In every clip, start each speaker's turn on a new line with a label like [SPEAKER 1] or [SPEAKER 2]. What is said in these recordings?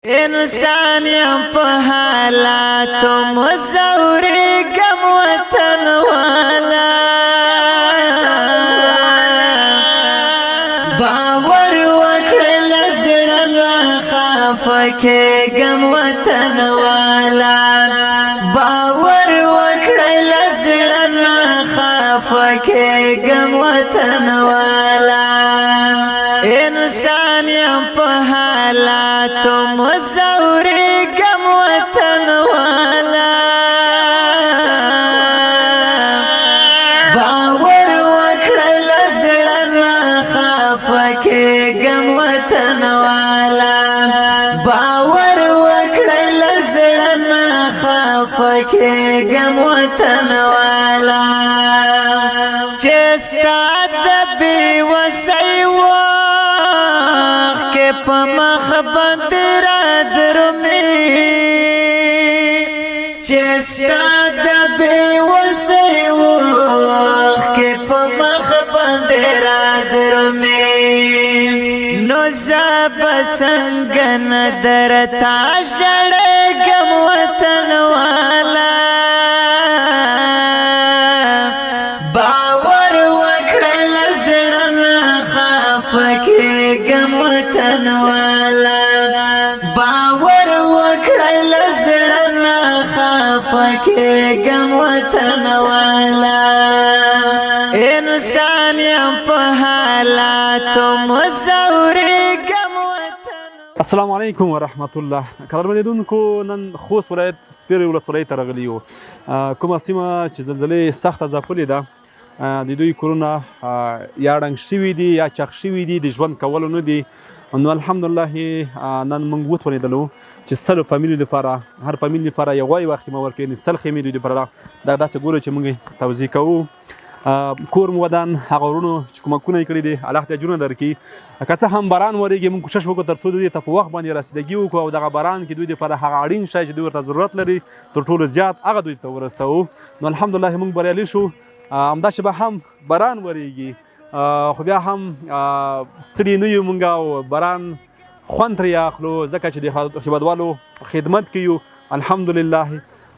[SPEAKER 1] انسان یم په حالاتو مزورېږم وطن والا باور وکړه له زړه راخفه کېږم وطن والا باور وکړه له زړه راخفه کېږم وطن والا انسان یم په حالاتو مزورېږم وطن والا باور وکړه له زړه راخفه کېږم وطن والا باور وکړه له زړه راخفه کېږم وطن والا چې ستا د بېوسۍ په مخ باندې را درومي چې ستا د بېوسۍ اوښکې په مخ باندې را درومي نو زه به څنګه نه درته ژړېږم وطن والا باور وکړه له زړه راخفه کېږم وطن والا باور وکړه له زړه راخفه کېږم وطن والا انسان یم په حالاتو مزورېږم وطن.
[SPEAKER 2] السلام علیکم ورحمت الله. قدرمن لیدونکو، نن خوست ولایت سپیرې ولسوالۍ ته راغلي یو. کومه سیمه چې زلزلې سخته ځپلې ده، د دوی کورونه یا ړنګ شوي دي یا چاق شوي دي، د ژوند کولو نه دي. نو الحمدلله نن موږ وتوانېدلو چې سلو فامیلو لپاره، هر فامیل لپاره یوه خیمه ورکړو، یعنې سل خیمې دوی لپاره. دا داسې ګورو چې موږ توضیح کوو. کور مو ودان، هغه ورونو چې کومکونه یې کړي دي، الله ته اجرونه درکړي. که څه هم باران ورېږي، موږ کوشش وکړو تر څو دوی ته په وخت باندې رسیدګي وکړو او دغه باران کې دوی دپاره هغه اړین شی چې دوی ورته ضرورت لري تر ټولو زیات هغه دوی ته ورسوو. نو الحمدلله موږ بریالي شو. همداسې به هم باران ورېږي خو بیا هم ستړي نه یو موږ او باران خوند ترې اخلو، ځکه چې د هېوادوالو خدمت کوو. الحمدلله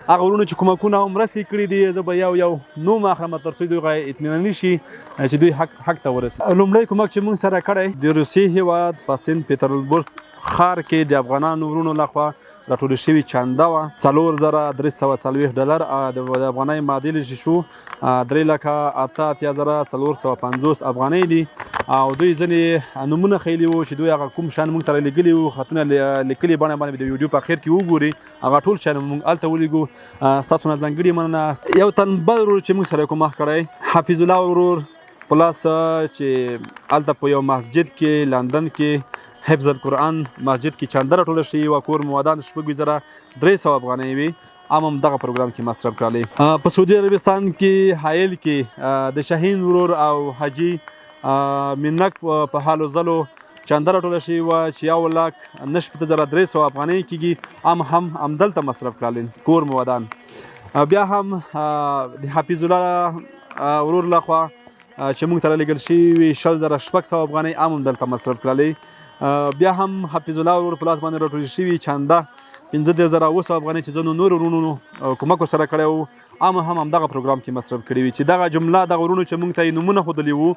[SPEAKER 2] هغه ورونو چې کومکونه او مرستې کړي دي، زه به یو یو نوم اخلم تر څو دوی اطمیناني شي چې دوی حق ته ورسي. لومړی کومک چې موږ سره کړی د روسیې هېواد په سنت پیټرزبورګ ښار کې د افغانانو ورونو لخوا راټوله شوې چنده وه $4340 د افغانۍ معادل شو 3,88,450 افغانۍ دي. او دوی ځینې نومونه خیلي وو چې دوی هغه کوم شیان موږ ته رالیږلي وو، خطونه لیکلي بڼه باندې د ویډیو په اخر کې وګورئ، هغه ټول شیان موږ هلته ولیږو. ستاسو نه ځانګړې مننه. یو تن بل ورور چې موږ سره کومک کړی، حفیظ الله ورور پلاس، چې هلته په یو مسجد کې لندن کې حفظ القرآن مسجد کې چنده راټوله شوې وه. کور مو ودان 6,300 افغانۍ وې. هم دغه پروګرام کې مصرف کړلی. په سعودي عربستان کې حایل کې د شاهین ورور او حاجي منک په حالو ځلو چنده راټوله شوې وه چې 1,69,300 افغانۍ کېږي. هم همدلته مصرف کړلی کور مو ودان. بیا هم د حفیظ الله ورور لخوا چې موږ ته رالیږل شوي 20,600 افغانۍ هم همدلته مصرف کړلی. بیا هم حفیظ الله ورور په لاس باندې راټولې شوي چنده 15,000 افغانۍ چې زه نورو ورونو کومک ورسره کړی وو، هم همدغه پروګرام کې مصرف کړي وي. چې دغه جمله دغه ورونو چې موږ ته یې نومونه ښودلي وو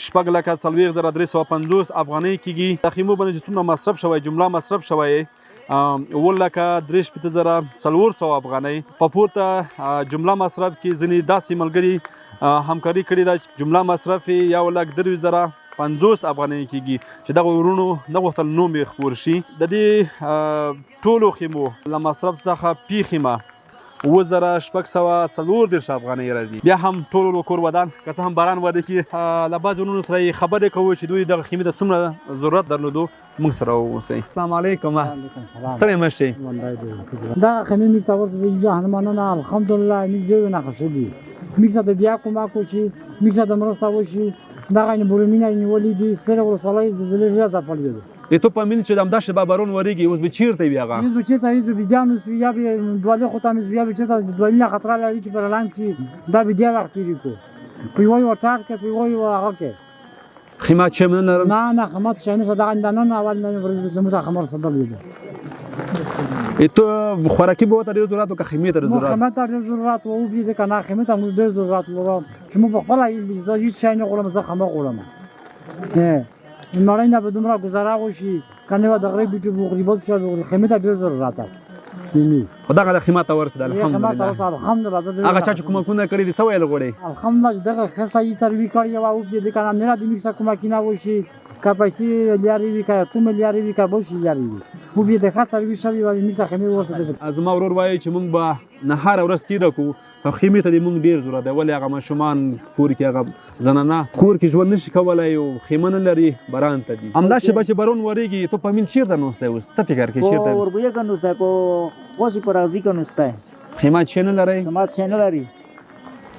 [SPEAKER 2] 6,40,350 افغانۍ کېږي. د خیمو باندې چې څومره مصرف شوی، جمله مصرف شوی 7,63,400 افغانۍ. په پورته جمله مصرف کې ځینې داسې ملګري همکاري کړې ده چې جمله مصرف یې 1,23,050 افغانۍ کېږي، چې دغه ورونو نه غوښتل نوم یې خپور شي. د دې ټولو خیمو له مصرف څخه پی خیمه 7,640 افغانۍ راځي. بیا هم ټولو کور ودان، که څه هم باران ورېږي، له بعضې ورونو سره یې خبرې کوو چې دوی دغه خیمې ته څومره ضرورت درلودو. موږ سره واوسئ. السلام علیکم. ستړی مه شئ.
[SPEAKER 3] دغه خیمې موږ ته ورته مننه. الحمدلله موږ ډېر ناخوښه دي. موږ سره د بیا کومک وشي، موږ سره د مرسته وشي. دغه بورمینه یې نیولي دي. سپیره ولسوالۍ زلزلې ډېره ځپلې ده.
[SPEAKER 2] د تو پامین چې همداسې به بارون ورېږي، اوس به چېرته وي هغه؟
[SPEAKER 3] اوس به چېرته وي؟ به بیا یا به دوالې خو ته یا به چېرته دوالینه خطره لري چې په رلنګ کې دا به بیا وخت تېرې کړو. په یوه ټاټ کې، په یوه هغه کې
[SPEAKER 2] خیمات چې من نرم
[SPEAKER 3] نه خامات شي نه صدقه اندانه اول نه ورز زموږ خمر صدق لیدل
[SPEAKER 2] تو خوراکي به ته ډېر ضرورت او که خیمې ته ضرورت
[SPEAKER 3] خیمه ته ډېر ضرورت وو بي ځکه نه خیمه ته موږ ډېر ضرورت لرو چې موږ په خپله هېڅ شی نه غواړم زه خامه غواړم نړۍ نه به دومره ګزاره وشي که نه به د غریب بوټي بخوري بل شی بخوري خیمې ته ډېر ضرورت ده
[SPEAKER 2] خو دغه د خیمات ته ورسېده الحمدلله هغه چا چې کومکونه کړي دي څه ویل غواړئ
[SPEAKER 3] الحمدلله چې دغه ښه صحیح سروي کړې وه وګړي دې که نه نه د موږ څخه کومکونه وشي که پیسې لیارې وي که اتو لیارې وي که بل شي لیارې وي وګړي د ښه سروي شوي وه موږ ته خیمې ورسېدې
[SPEAKER 2] زما ورور وایي چې موږ به نهاره ورځ تېره کړو خو خیمې ته دې موږ ډېر ضرورت دی ولې هغه ماشومان کور کې هغه زنانه کور کې ژوند نشي کولی او خیمه نه لري باران ته دي همدا شېبه چې بارون ورېږي تو پامین چېرته نوستی اوس څه فکر کوې چېرته
[SPEAKER 4] اوربویه که نوستی په غوښې په راغزي که نوستی
[SPEAKER 2] خیمات شی نه لرئ
[SPEAKER 4] خیمات شی نه لري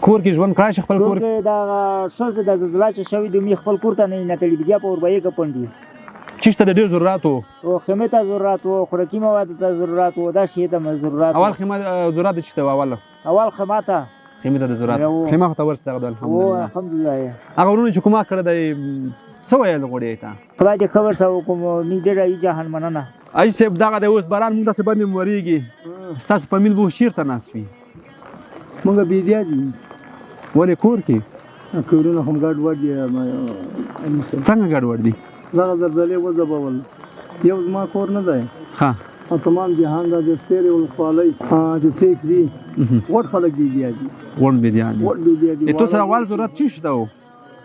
[SPEAKER 2] کور کې ژوند کړی شي خپل کور
[SPEAKER 4] کې دغه شل د زلزله چې شوي دي خپل کور ته نه نتلي بیا په اوربویه کې پنډ وي
[SPEAKER 2] چیشته د ډېر ضرورت و
[SPEAKER 4] او خیمې ته ضرورت و خوراکي موادو ته ضرورت و دا شی ته ضرورت
[SPEAKER 2] اول خیمه ضرورت د چیشته و
[SPEAKER 4] اول خیمه ته
[SPEAKER 2] خیمې ته د ضرورت خیمه خو ته ورسېده
[SPEAKER 4] الحمدلله الحمدلله
[SPEAKER 2] هغه ورونه چې کومه کړی دی څه ویل غواړې ته
[SPEAKER 4] خدای دې خبر څه وکړم موږ ډېره ای جهان مننه
[SPEAKER 2] اجي صاحب دغه د اوس باران موږ داسې باندې ورېږي ستاسو په میل به اوس چېرته ناست وي
[SPEAKER 5] موږ بېدیا دي
[SPEAKER 2] ولې کور کې
[SPEAKER 5] کورونه هم ګډوډ دي
[SPEAKER 2] څنګه ګډوډ دي
[SPEAKER 5] دغه زلزلې وځبول یو زما کور نه دی
[SPEAKER 2] ښه
[SPEAKER 5] او تمام جهان دا د سپېرې ولسوالۍ چې څیک دي غټ خلک بېدیا دي
[SPEAKER 2] غونډ بېدیا دي
[SPEAKER 5] غټ بېدیا دي
[SPEAKER 2] تو سره اول ضرورت چی شته و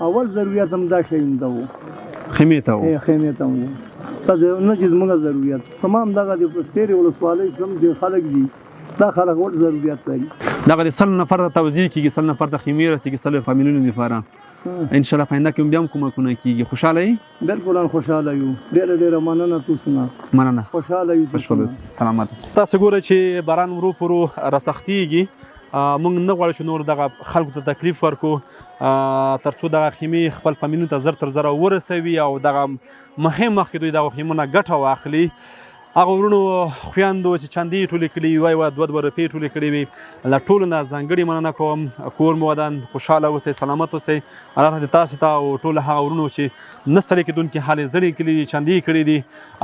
[SPEAKER 5] اول ضرورت هم دا شی هم ده و
[SPEAKER 2] خیمې ته و
[SPEAKER 5] خیمې ته هم و نه چې زموږ ضرورت تمام دغه د سپېرې ولسوالۍ سم چې خلک دي دا خلک غټ ضرورت لري
[SPEAKER 2] دغه د 100 نفر ته توزیع کېږي 100 نفر ته خیمې رسېږي 100 فامیلونو لپاره انشاءالله په آینده کې هم بیا هم کومکونه کېږي خوشحاله یې
[SPEAKER 5] بلکل خوشحاله یو ډېره ډېره مننه تاسو نه
[SPEAKER 2] مننه
[SPEAKER 5] خوشحاله یو
[SPEAKER 2] سلامت تاسو ګوره چې باران ورو پورو راسختېږي موږ نه غواړو چې نور دغه خلکو ته تکلیف ورکړو تر څو دغه خیمې خپل فامیلونو ته زر تر زره ورسوي او دغه مخکې دوی دغه خیمونه ګټه واخلي هغه ورونو خویندو چې چندې ټولې کړي وي وایي 2 روپۍ ټولې کړې وي له ټولو نه ځانګړې مننه کوم کور مو ودان خوشحاله اوسئ سلامت اوسئ الله دې تاسو ته او ټول هغه ورونو چې نه ستړي کېدونکي حالې زړې کړي دي چندې کړي دي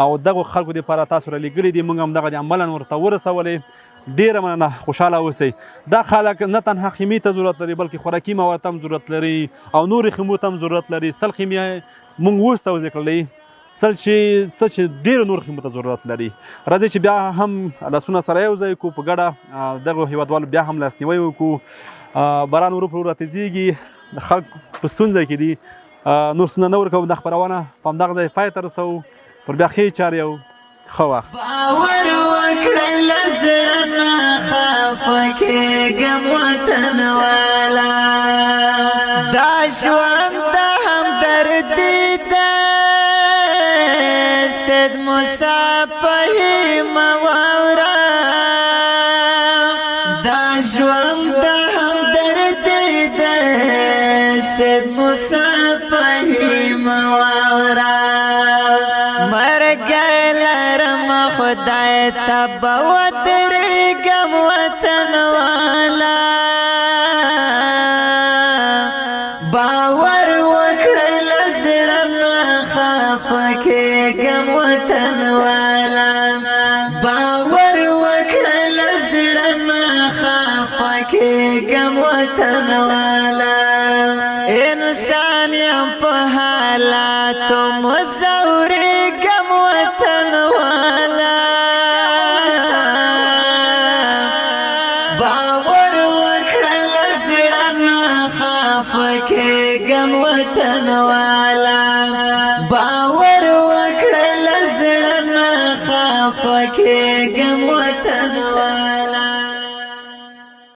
[SPEAKER 2] او دغو خلکو دپاره تاسو رالیږلي دي موږ هم دغه عملاً ورته ورسولې ډېره مننه خوشحاله اوسئ دا خلک نه تنها خیمې ته ضرورت لري بلکې خوراکي مواد ته هم ضرورت لري او نورې خیمو ته هم ضرورت لري 100 خیمې موږ اوس توضیح کړلی څه چې ډېرو نور خیمو ته ضرورت لري راځئ چې بیا هم لاسونه سره یو ځای کړو په ګډه دغو هېوادوالو بیا هم لاسنیوی وکړو باران ورو په ورو راتېزېږي د خلک په ستونزه کې دي نور ستونزه نه ورکوو دا خپرونه په همدغه ځای پای ته رسوو پر بیا ښې چارې او ښه وخت
[SPEAKER 1] باور وکړه له زړه نه خفه کېږم وطن والا دا ژوند د همدردي ده سید مسافه مواورا دا ژوند د همدردي ده سید مسافه مواورا مرګ لرم خدای ته به ودرېږم وطن والا باور وکړه له زړه نه خفه کېږم وطن والا باور وکړه له زړه نه خفه کېږم وطن والا انسان یم په حالاتو مزورېږم وطن والا باور وکړه له زړه نه خفه کېږم وطن والا باور وکړه له زړه نه خفه کېږم وطن والا